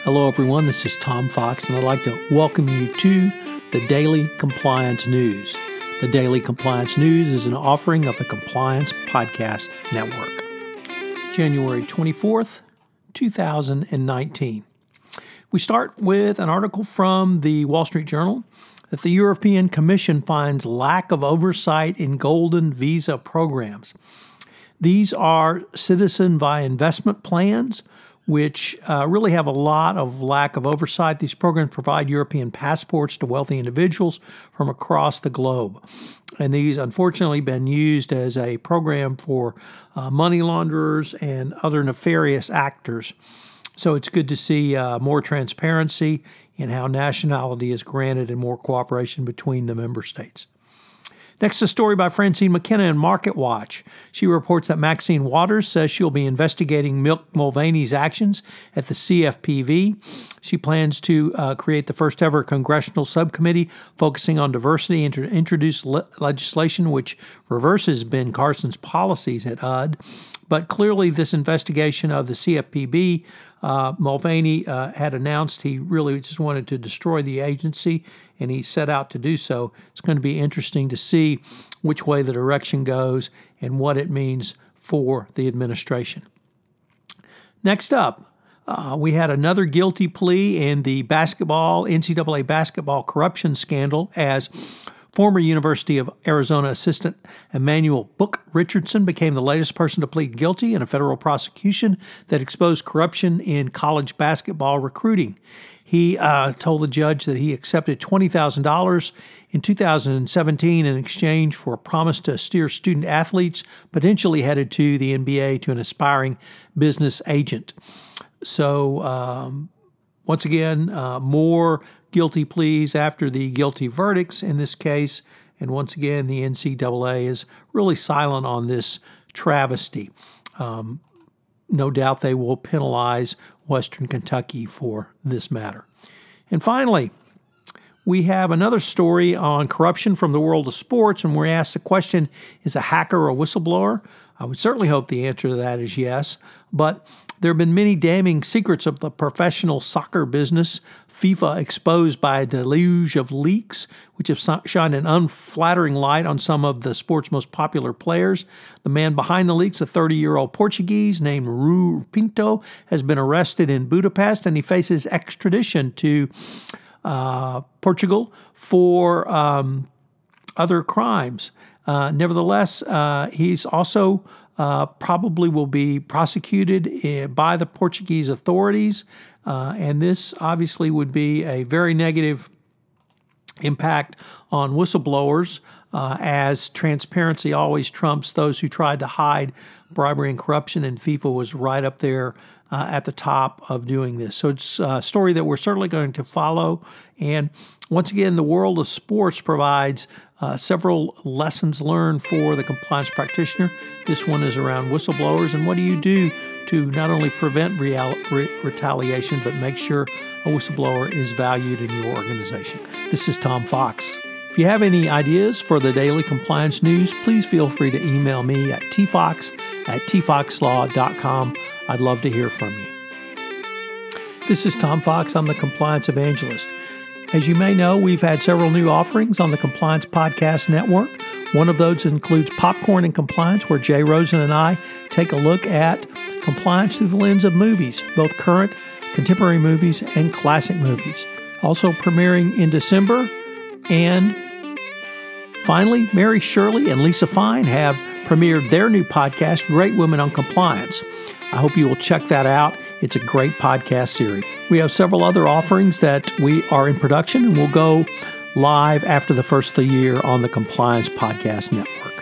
Hello, everyone. This is Tom Fox, and I'd like to welcome you to the Daily Compliance News. The Daily Compliance News is an offering of the Compliance Podcast Network. January 24th, 2019. We start with an article from the Wall Street Journal that the European Commission finds lack of oversight in golden visa programs. These are citizen via investment plans, which really have a lot of lack of oversight. These programs provide European passports to wealthy individuals from across the globe. And these, unfortunately, been used as a program for money launderers and other nefarious actors. So it's good to see more transparency in how nationality is granted and more cooperation between the member states. Next, a story by Francine McKenna in MarketWatch. She reports that Maxine Waters says she'll be investigating Mick Mulvaney's actions at the CFPB. She plans to create the first ever congressional subcommittee focusing on diversity and to introduce legislation which reverses Ben Carson's policies at HUD. But clearly this investigation of the CFPB, Mulvaney had announced he really just wanted to destroy the agency, and he set out to do so. It's going to be interesting to see which way the direction goes and what it means for the administration. Next up, we had another guilty plea in the NCAA basketball corruption scandal as former University of Arizona assistant Emmanuel Book Richardson became the latest person to plead guilty in a federal prosecution that exposed corruption in college basketball recruiting. He told the judge that he accepted $20,000 in 2017 in exchange for a promise to steer student athletes potentially headed to the NBA to an aspiring business agent. So once again, more guilty pleas after the guilty verdicts in this case. And once again, the NCAA is really silent on this travesty. No doubt they will penalize Western Kentucky for this matter. And finally, we have another story on corruption from the world of sports, and we're asked the question, is a hacker a whistleblower? I would certainly hope the answer to that is yes, but there have been many damning secrets of the professional soccer business, FIFA exposed by a deluge of leaks, which have shined an unflattering light on some of the sport's most popular players. The man behind the leaks, a 30-year-old Portuguese named Rui Pinto, has been arrested in Budapest, and he faces extradition to Portugal for other crimes. Nevertheless, he's also probably will be prosecuted by the Portuguese authorities, and this obviously would be a very negative impact on whistleblowers, as transparency always trumps those who tried to hide bribery and corruption, and FIFA was right up there at the top of doing this. So it's a story that we're certainly going to follow. And once again, the world of sports provides several lessons learned for the compliance practitioner. This one is around whistleblowers and what do you do to not only prevent retaliation, but make sure a whistleblower is valued in your organization. This is Tom Fox. If you have any ideas for the Daily Compliance News, please feel free to email me at tfox@tfoxlaw.com. I'd love to hear from you. This is Tom Fox. I'm the Compliance Evangelist. As you may know, we've had several new offerings on the Compliance Podcast Network. One of those includes Popcorn and Compliance, where Jay Rosen and I take a look at compliance through the lens of movies, both current, contemporary movies, and classic movies. Also premiering in December. And finally, Mary Shirley and Lisa Fine have premiered their new podcast, Great Women on Compliance. I hope you will check that out. It's a great podcast series. We have several other offerings that we are in production and will go live after the first of the year on the Compliance Podcast Network.